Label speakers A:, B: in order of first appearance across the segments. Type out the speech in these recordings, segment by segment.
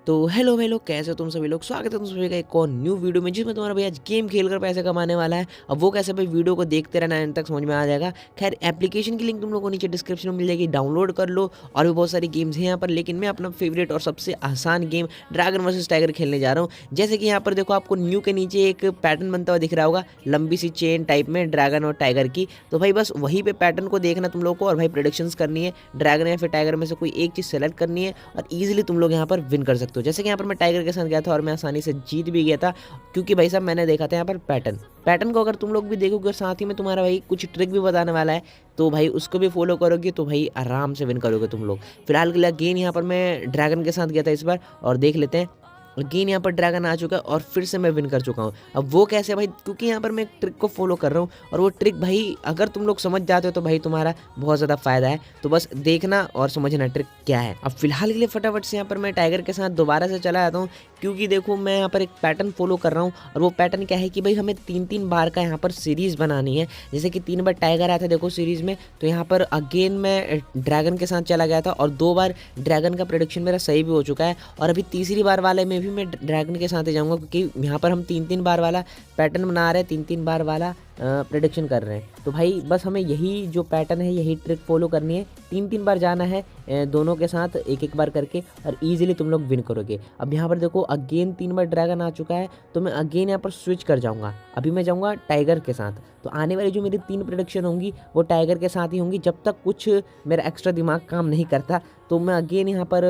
A: तो hello hello, कैसे हो तुम सभी लोग। स्वागत है तुम सभी का एक और न्यू वीडियो में, जिसमें तुम्हारा भाई आज गेम खेलकर पैसे कमाने वाला है। अब वो कैसे भाई, वीडियो को देखते रहना, एंड तक समझ में आ जाएगा। खैर, एप्लीकेशन की लिंक तुम लोगों को नीचे डिस्क्रिप्शन में मिल जाएगी, डाउनलोड कर लो। और भी बहुत सारी गेम्स हैं यहाँ पर, लेकिन मैं अपना फेवरेट और सबसे आसान गेम ड्रैगन वर्सेस टाइगर खेलने जा रहा हूँ। जैसे कि यहाँ पर देखो, आपको न्यू के नीचे एक पैटर्न बनता हुआ दिख रहा होगा, लंबी सी चेन टाइप में ड्रैगन और टाइगर की। तो भाई बस वहीं पे पैटर्न को देखना तुम लोग को, और भाई प्रेडिक्शंस करनी है। ड्रैगन या फिर टाइगर में से कोई एक चीज़ सेलेक्ट करनी है, और ईजिली तुम लोग यहाँ पर विन कर सकते हो। जैसे कि यहाँ पर मैं टाइगर के साथ गया था और मैं आसानी से जीत भी गया था, क्योंकि भाई साहब मैंने देखा था यहाँ पर पैटर्न को अगर तुम लोग भी देखोगे और साथ ही में तुम्हारा भाई कुछ ट्रिक भी बताने वाला है, तो भाई उसको भी फॉलो करोगे तो भाई आराम से विन करोगे तुम लोग। फिलहाल के लिए अगेन यहाँ पर मैं ड्रैगन के साथ गया था इस बार, और देख लेते हैं। अगेन यहाँ पर ड्रैगन आ चुका है और फिर से मैं विन कर चुका हूँ। अब वो कैसे भाई, क्योंकि यहाँ पर मैं एक ट्रिक को फॉलो कर रहा हूँ, और वो ट्रिक भाई अगर तुम लोग समझ जाते हो तो भाई तुम्हारा बहुत ज़्यादा फायदा है। तो बस देखना और समझना ट्रिक क्या है। अब फिलहाल के लिए फटाफट से यहाँ पर मैं टाइगर के साथ दोबारा से चला जाता हूँ, क्योंकि देखो मैं यहाँ पर एक पैटर्न फॉलो कर रहा हूँ, और वो पैटर्न क्या है कि भाई हमें 3-3 बार का यहाँ पर सीरीज़ बनानी है। जैसे कि 3 बार टाइगर आया था देखो सीरीज़ में, तो यहाँ पर अगेन मैं ड्रैगन के साथ चला गया था, और 2 बार ड्रैगन का प्रेडिक्शन मेरा सही भी हो चुका है। और अभी तीसरी बार वाले में भी मैं ड्रैगन के साथ ही जाऊँगा, क्योंकि यहाँ पर हम 3-3 बार वाला पैटर्न बना रहे हैं, 3-3 बार वाला प्रेडिक्शन कर रहे हैं। तो भाई बस हमें यही जो पैटर्न है, यही ट्रिक फॉलो करनी है। 3-3 बार जाना है दोनों के साथ, एक बार करके, और ईजिली तुम लोग विन करोगे। अब यहाँ पर देखो अगेन 3 बार ड्रैगन आ चुका है, तो मैं अगेन यहाँ पर स्विच कर जाऊँगा। अभी मैं जाऊँगा टाइगर के साथ। तो आने वाली जो मेरी 3 प्रेडिक्शन होंगी वो टाइगर के साथ ही होंगी, जब तक कुछ मेरा एक्स्ट्रा दिमाग काम नहीं करता। तो मैं अगेन यहाँ पर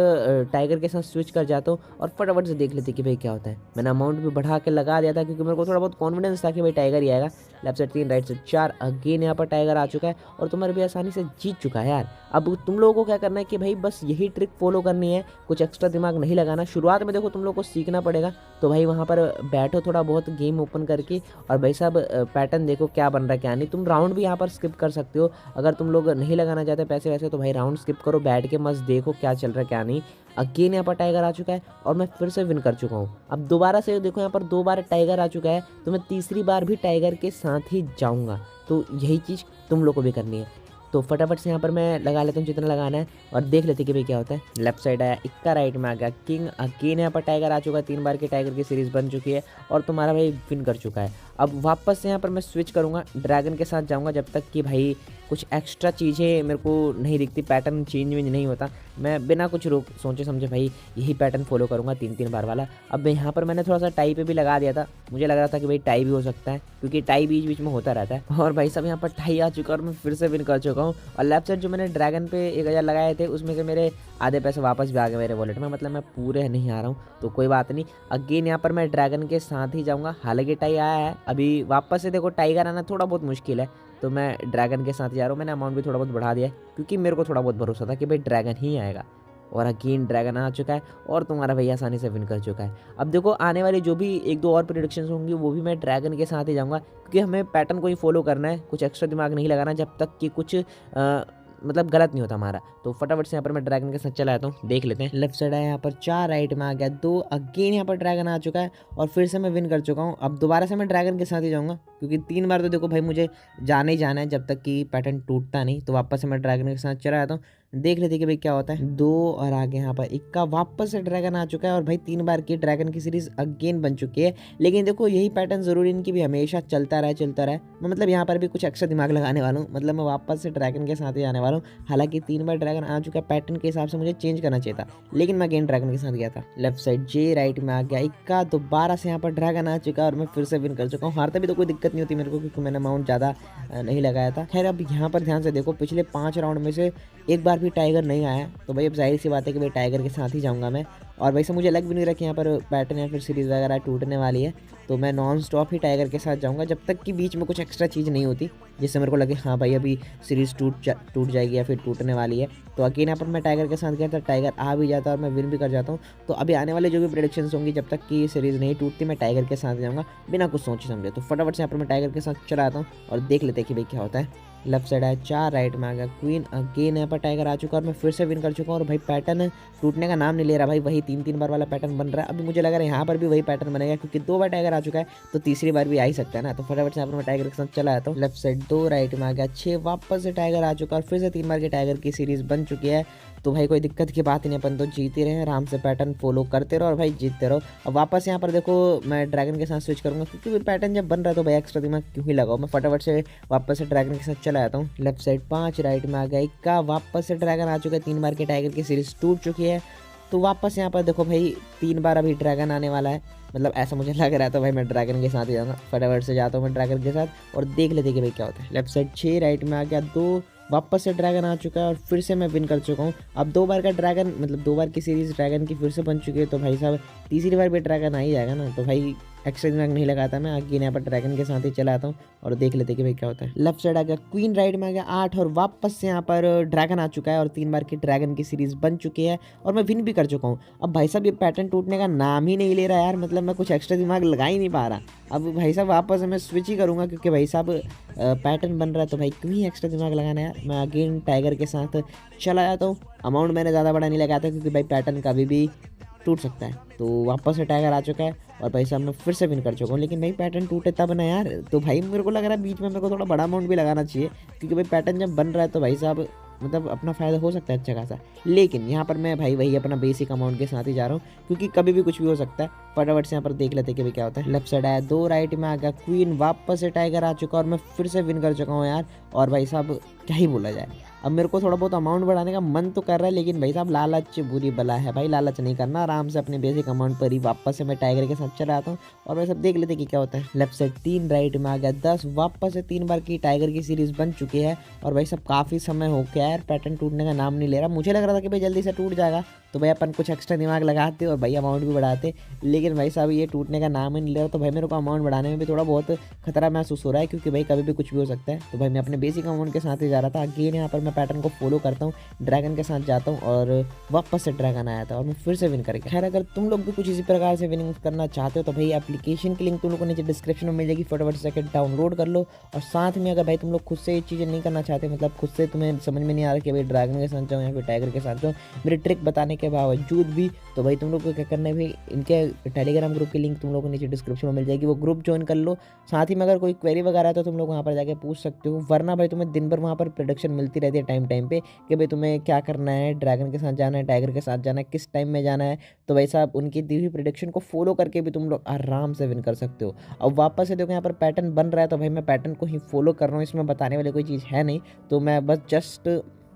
A: टाइगर के साथ स्विच कर जाता हूँ, और फटाफट से देख लेते कि भाई क्या होता है। मैंने अमाउंट भी बढ़ा के लगा दिया था, क्योंकि मेरे को थोड़ा बहुत कॉन्फिडेंस था कि भाई टाइगर ही आएगा। Left side 3, right side 4, again यहाँ पर टाइगर आ चुका है, और तुम्हारे भी आसानी से जीत चुका है यार। अब तुम लोगों को क्या करना है कि भाई बस यही ट्रिक फॉलो करनी है, कुछ एक्स्ट्रा दिमाग नहीं लगाना। शुरुआत में देखो तुम लोग को सीखना पड़ेगा, तो भाई वहाँ पर बैठो थोड़ा बहुत गेम ओपन करके, और भाई साहब पैटर्न देखो क्या बन रहा है क्या नहीं। तुम राउंड भी यहाँ पर स्किप कर सकते हो, अगर तुम लोग नहीं लगाना चाहते पैसे वैसे, तो भाई राउंड स्किप करो, बैठ के मस्त देखो क्या चल रहा है क्या नहीं। अगेन यहाँ पर टाइगर आ चुका है, और मैं फिर से विन कर चुका हूँ। अब दोबारा से देखो यहाँ पर 2 बार टाइगर आ चुका है, तो मैं तीसरी बार भी टाइगर के साथ ही जाऊँगा। तो यही चीज़ तुम लोग को भी करनी है। तो फटाफट से यहाँ पर मैं लगा लेता हूँ जितना लगाना है, और देख लेते कि भाई क्या होता है। लेफ्ट साइड आया इक्का, राइट में आ गया किंग। अगेन यहाँ पर टाइगर आ चुका है, 3 बार की टाइगर की सीरीज़ बन चुकी है, और तुम्हारा भाई विन कर चुका है। अब वापस से यहाँ पर मैं स्विच करूँगा, ड्रैगन के साथ जाऊँगा, जब तक कि भाई कुछ एक्स्ट्रा चीज़ें मेरे को नहीं दिखती, पैटर्न चेंज वेंज नहीं होता। मैं बिना कुछ सोचे समझे भाई यही पैटर्न फॉलो करूँगा, 3-3 बार वाला। अब यहाँ पर मैंने थोड़ा सा टाई पे भी लगा दिया था, मुझे लग रहा था कि भाई टाई भी हो सकता है, क्योंकि टाई बीच बीच में होता रहता है। और भाई सब यहाँ पर टाई आ चुका है, और मैं फिर से विन कर चुका हूँ। और लेफ्ट साइड जो मैंने ड्रैगन पे 1000 लगाए थे, उसमें से मेरे आधे पैसे वापस भी आ गए मेरे वॉलेट में, मतलब मैं पूरे नहीं आ रहा हूँ, तो कोई बात नहीं। अगेन यहाँ पर मैं ड्रैगन के साथ ही जाऊँगा। हालांकि टाई आया है, अभी वापस से देखो टाइगर आना थोड़ा बहुत मुश्किल है, तो मैं ड्रैगन के साथ जा रहा हूँ। मैंने अमाउंट भी थोड़ा बहुत बढ़ा दिया है, क्योंकि मेरे को थोड़ा बहुत भरोसा था कि भाई ड्रैगन ही आएगा। और अगेन ड्रैगन आ चुका है, और तुम्हारा भैया आसानी से विन कर चुका है। अब देखो आने वाली जो भी 1-2 और प्रेडिक्शंस होंगी, वो भी मैं ड्रैगन के साथ ही जाऊँगा, क्योंकि हमें पैटर्न को ही फॉलो करना है, कुछ एक्स्ट्रा दिमाग नहीं लगाना, जब तक कि कुछ मतलब गलत नहीं होता हमारा। तो फटाफट से यहाँ पर मैं ड्रैगन के साथ चला जाता हूँ, देख लेते हैं। लेफ्ट साइड है यहाँ पर 4, राइट में आ गया 2, अगेन यहाँ पर ड्रैगन आ चुका है, और फिर से मैं विन कर चुका हूँ। अब दोबारा से मैं ड्रैगन के साथ ही जाऊँगा, क्योंकि 3 बार तो देखो भाई मुझे जाना ही जाना है, जब तक कि पैटर्न टूटता नहीं। तो वापस से मैं ड्रैगन के साथ चला जाता हूँ, देख लेते कि भाई क्या होता है। 2 और आगे यहाँ पर इक्का, वापस से ड्रैगन आ चुका है, और भाई 3 बार की ड्रैगन की सीरीज अगेन बन चुकी है। लेकिन देखो यही पैटर्न जरूरी नहीं कि भी हमेशा चलता रहे। मैं मतलब यहाँ पर भी कुछ एक्स्ट्रा दिमाग लगाने वाला हूँ, मतलब मैं वापस से ड्रैगन के साथ ही आने वाला हूँ। हालांकि 3 बार ड्रैगन आ चुका है, पैटर्न के हिसाब से मुझे चेंज करना चाहिए था, लेकिन मैं अगेन ड्रैगन के साथ गया था। लेफ्ट साइड जे, राइट में आ गया इक्का, दोबारा से यहाँ पर ड्रैगन आ चुका है, और मैं फिर से विन कर चुका हूँ। हारता भी तो कोई दिक्कत नहीं होती मेरे को, क्योंकि मैंने अमाउंट ज़्यादा नहीं लगाया था। खैर अब यहाँ पर ध्यान से देखो, पिछले 5 राउंड में से एक बार भी टाइगर नहीं आया, तो भाई अब जाहिर सी बात है कि भाई टाइगर के साथ ही जाऊँगा मैं। और वैसे मुझे लग भी नहीं रहा कि यहाँ पर पैटर्न या फिर सीरीज़ वगैरह टूटने वाली है, तो मैं नॉन स्टॉप ही टाइगर के साथ जाऊँगा, जब तक कि बीच में कुछ एक्स्ट्रा चीज़ नहीं होती, जिससे मेरे को लगे हाँ भाई अभी सीरीज़ टूट जाएगी या फिर टूटने वाली है। तो अगेन यहाँ पर मैं टाइगर के साथ गया था, टाइगर आ भी जाता और मैं विन भी कर जाता हूँ। तो अभी आने वाले जो भी प्रेडिक्शंस होंगी, जब तक कि सीरीज़ नहीं टूटती, मैं टाइगर के साथ जाऊँगा बिना कुछ सोचे समझे। तो फटाफट से यहाँ पर मैं टाइगर के साथ चला आता हूँ, और देख लेते हैं कि भाई क्या होता है। लेफ्ट साइड है 4, राइट में आ गया क्वीन, अगेन यहाँ पर टाइगर आ चुका, और मैं फिर से विन कर चुका हूँ। और भाई पैटर्न टूटने का नाम नहीं ले रहा भाई, वही 3-3 बार वाला पैटर्न बन रहा है। अभी मुझे लग रहा है यहाँ पर भी वही पैटर्न बनेगा, क्योंकि 2 बार टाइगर आ चुका है, तो तीसरी बार भी आ ही सकता है ना। तो फटाफट से यहाँ पर मैं टाइगर के साथ चला आता हूँ। लेफ्ट साइड 2, राइट में आ गया 6, वापस से टाइगर आ चुका, और फिर से 3 बार के टाइगर की सीरीज बन चुकी है। तो भाई कोई दिक्कत की बात ही नहीं, अपन तो जीत ही रहे हैं, आराम से पैटर्न फॉलो करते रहो और भाई जीतते रहो। अब वापस यहाँ पर देखो मैं ड्रैगन के साथ स्विच करूँगा, क्योंकि पैटर्न जब बन रहा है तो भाई एक्स्ट्रा दिमाग क्यों ही लगाओ। मैं फटाफट से वापस से ड्रैगन के साथ चला जाता हूँ। लेफ्ट साइड 5, राइट में आ गया 1, वापस से ड्रैगन आ चुका है। 3 बार के टाइगर की सीरीज टूट चुकी है। तो वापस यहाँ पर देखो भाई 3 बार अभी ड्रैगन आने वाला है, मतलब ऐसा मुझे लग रहा है। तो भाई मैं ड्रैगन के साथ ही जाऊँगा, फटाफट से जाता हूँ मैं ड्रैगन के साथ और देख लेते कि भाई क्या होता है। लेफ्ट साइड 6, राइट में आ गया 2, वापस से ड्रैगन आ चुका है और फिर से मैं विन कर चुका हूँ। अब 2 बार का ड्रैगन, मतलब 2 बार की सीरीज़ ड्रैगन की फिर से बन चुकी है। तो भाई साहब तीसरी बार भी ड्रैगन आ ही जाएगा ना, तो भाई एक्स्ट्रा दिमाग नहीं लगाता मैं, आगे यहाँ पर ड्रैगन के साथ ही चला आता हूँ और देख लेते कि भाई क्या होता है। लेफ्ट साइड आ गया क्वीन, राइट में आ गया 8 और वापस से यहाँ पर ड्रैगन आ चुका है और 3 बार की ड्रैगन की सीरीज़ बन चुकी है और मैं विन भी कर चुका हूँ। अब भाई साहब ये पैटर्न टूटने का नाम ही नहीं ले रहा यार, मतलब मैं कुछ एक्स्ट्रा दिमाग लगा ही नहीं पा रहा। अब भाई साहब वापस मैं स्विच ही करूँगा, क्योंकि भाई साहब पैटर्न बन रहा है, तो भाई क्यों ही एक्स्ट्रा दिमाग लगाना यार। मैं अगेन टाइगर के साथ चला जाता हूँ। अमाउंट मैंने ज़्यादा बड़ा नहीं लगाया था, क्योंकि भाई पैटर्न कभी भी टूट सकता है। तो वापस से टाइगर आ चुका है और भाई साहब मैं फिर से विन कर चुका हूँ। लेकिन भाई पैटर्न टूटे तब ना यार, तो भाई मेरे को लग रहा है बीच में मेरे को थोड़ा बड़ा अमाउंट भी लगाना चाहिए, क्योंकि भाई पैटर्न जब बन रहा है तो भाई साहब मतलब अपना फ़ायदा हो सकता है अच्छा खासा। लेकिन यहाँ पर मैं भाई वही अपना बेसिक अमाउंट के साथ ही जा रहा हूँ, क्योंकि कभी भी कुछ भी हो सकता है। फटाफट से यहाँ पर देख लेते कि भाई क्या होता है। लेफ्ट साइड आया 2, राइट में आ गया क्वीन, वापस से टाइगर आ चुका और मैं फिर से विन कर चुका हूँ यार। और भाई साहब क्या ही बोला जाए, अब मेरे को थोड़ा बहुत अमाउंट बढ़ाने का मन तो कर रहा है, लेकिन भाई साहब लालच बुरी बला है भाई, लालच नहीं करना। आराम से अपने बेसिक अमाउंट पर ही वापस से मैं टाइगर के साथ चला आता हूँ और भाई सब देख लेते कि क्या होता है। लेफ्ट साइड 3, राइट में आ गया 10, वापस से 3 बार की टाइगर की सीरीज बन चुकी है और भाई सब काफ़ी समय हो गया यार, पैटर्न टूटने का नाम नहीं ले रहा। मुझे लग रहा था कि भाई जल्दी से टूट जाएगा, तो भाई अपन कुछ एक्स्ट्रा दिमाग लगाते और भाई अमाउंट भी बढ़ाते, लेकिन भाई साहब ये टूटने का नाम ही नहीं ले रहा। तो भाई मेरे को अमाउंट बढ़ाने में भी थोड़ा बहुत खतरा महसूस हो रहा है, क्योंकि भाई कभी भी कुछ भी हो सकता है। तो भाई मैं अपने बेसिक अमाउंट के साथ ही जा रहा था। अगेन यहाँ पर मैं पैटर्न को फॉलो करता हूँ, ड्रैगन के साथ जाता हूँ और वापस से ड्रैगन आया था और मैं फिर से विन कर गया। खैर अगर तुम लोग भी कुछ इसी प्रकार से विनिंग करना चाहते हो तो भाई एप्लीकेशन की लिंक तुम लोग को नीचे डिस्क्रिप्शन में मिल जाएगी, फटाफट से जाकर डाउनलोड कर लो। और साथ में अगर भाई तुम लोग खुद से ये चीज़ें नहीं करना चाहते, मतलब खुद से तुम्हें समझ में नहीं आ रहा कि भाई ड्रैगन के साथ जाओ या फिर टाइगर के साथ जाओ, मेरे ट्रिक बताने के बावजूद भी, तो भाई तुम लोग को क्या करना है भाई, इनके टेलीग्राम ग्रुप की लिंक तुम लोग को नीचे डिस्क्रिप्शन में मिल जाएगी, वो ग्रुप ज्वाइन कर लो। साथ ही में अगर कोई क्वेरी वगैरह है तो तुम लोग वहाँ पर जाके पूछ सकते हो, वरना भाई तुम्हें दिन भर वहाँ पर प्रोडक्शन मिलती रहती है टाइम पे कि भाई तुम्हें क्या करना है, ड्रैगन के साथ जाना है, टाइगर के साथ जाना है, किस टाइम में जाना है। तो भाई साहब उनकी दी हुई प्रोडक्शन को फॉलो करके भी तुम लोग आराम से विन कर सकते हो। अब वापस से देखो यहाँ पर पैटर्न बन रहा है, तो भाई मैं पैटर्न को ही फॉलो कर रहा हूँ, इसमें बताने वाली कोई चीज़ है नहीं। तो मैं बस जस्ट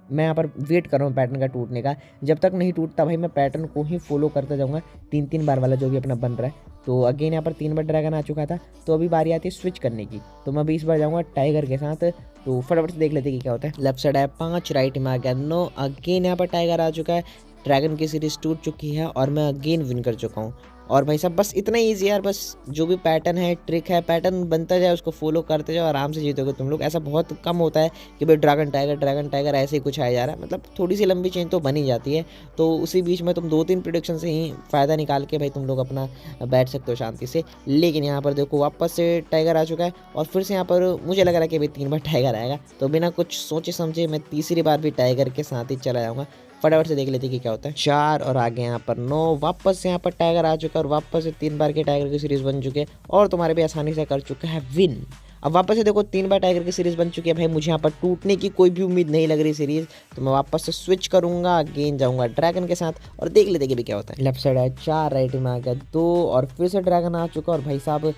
A: मैं यहाँ पर वेट कर रहा हूँ पैटर्न का टूटने का। जब तक नहीं टूटता भाई मैं पैटर्न को ही फॉलो करता जाऊँगा, 3 बार वाला जो भी अपना बन रहा है। तो अगेन यहाँ पर 3 बार ड्रैगन आ चुका था, तो अभी बारी आती है स्विच करने की। तो मैं अभी इस बार जाऊँगा टाइगर के साथ, तो फटाफट से देख लेते कि क्या होता है। लेफ्ट साइड है 5, राइट में आ गया 9, अगेन यहाँ पर टाइगर आ चुका है। ड्रैगन की सीरीज टूट चुकी है और मैं अगेन विन कर चुका हूँ। और भाई साहब बस इतना ईजी यार, बस जो भी पैटर्न है, ट्रिक है, पैटर्न बनता जाए उसको फॉलो करते जाओ, आराम से जीतोगे तुम लोग। ऐसा बहुत कम होता है कि भाई ड्रैगन टाइगर ऐसे ही कुछ आया जा रहा है, मतलब थोड़ी सी लंबी चेन तो बन ही जाती है। तो उसी बीच में तुम 2-3 प्रेडिक्शन से ही फ़ायदा निकाल के भाई तुम लोग अपना बैठ सकते हो शांति से। लेकिन यहाँ पर देखो वापस से टाइगर आ चुका है और फिर से यहाँ पर मुझे लग रहा है कि भाई 3 बार टाइगर आएगा, तो बिना कुछ सोचे समझे मैं तीसरी बार भी टाइगर के साथ ही चला जाऊँगा। फटाफट से देख लेते कि क्या होता है। 4 और आगे यहाँ पर 9, वापस से यहाँ पर टाइगर आ चुका है और वापस से 3 बार के टाइगर की सीरीज बन चुके हैं और तुम्हारे भी आसानी से कर चुका है विन। अब वापस से देखो 3 बार टाइगर की सीरीज बन चुकी है भाई, मुझे यहाँ पर टूटने की कोई भी उम्मीद नहीं लग रही सीरीज। तो मैं वापस से स्विच करूंगा, अगेन जाऊंगा ड्रैगन के साथ और देख लेते कि भी क्या होता है। लेफ्ट साइड है 4, राइट में आ गया 2 और फिर से ड्रैगन आ चुका और भाई साहब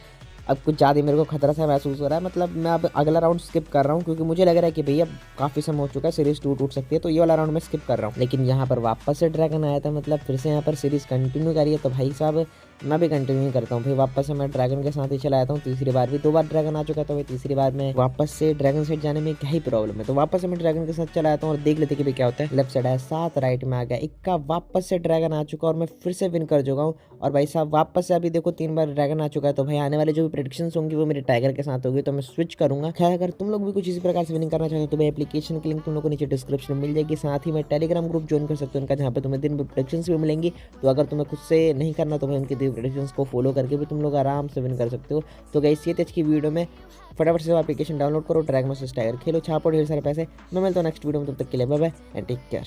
A: अब कुछ ज़्यादा ही मेरे को खतरा सा महसूस हो रहा है। मतलब मैं अब अगला राउंड स्किप कर रहा हूँ, क्योंकि मुझे लग रहा है कि भैया काफ़ी समय हो चुका है, सीरीज़ टूट सकती है, तो ये वाला राउंड मैं स्किप कर रहा हूँ। लेकिन यहाँ पर वापस से ड्रैगन आया था, मतलब फिर से यहाँ पर सीरीज़ कंटिन्यू करिए, तो भाई साहब मैं भी कंटिन्यू करता हूँ भाई। वापस से मैं ड्रैगन के साथ ही चला आता हूँ, तीसरी बार भी 2 बार ड्रैगन आ चुका है, तो भाई तीसरी बार में वापस से ड्रैगन साइड जाने में क्या ही प्रॉब्लम है। तो वापस से मैं ड्रैगन के साथ चला आता हूँ और देख लेते कि भाई क्या होता है। लेफ्ट साइड है 7, राइट में आ गया 1, वापस से ड्रैगन आ चुका और मैं फिर से विन कर चुका हूँ। और भाई साहब वापस से अभी देखो 3 बार ड्रैगन आ चुका है, तो भाई आने वाले जो भी प्रेडिक्शंस होंगी वो मेरे टाइगर के साथ होगी, तो मैं स्विच करूंगा। खैर अगर तुम लोग भी कुछ इसी प्रकार से विनिंग करना चाहते हो तो भाई एप्लीकेशन की लिंक तुम लोग को नीचे डिस्क्रिप्शन में मिल जाएगी। साथ ही मैं टेलीग्राम ग्रुप ज्वाइन कर सकते हो उनका, जहाँ पे तुम्हें दिन भर प्रेडिक्शंस भी मिलेंगी। तो अगर तुम्हें खुद से नहीं करना तो भाई उनकी दी प्रेडिक्शंस को फॉलो करके भी तुम लोग आराम से विन कर सकते हो। तो गाइस ये आज की वीडियो में फटाफट से एप्लीकेशन डाउनलोड करो, ड्रैगन वर्सेस टाइगर खेलो, छापो ढेर सारे पैसे। मैं मिलता हूँ नेक्स्ट वीडियो में, तब तक के लिए bye bye and take care.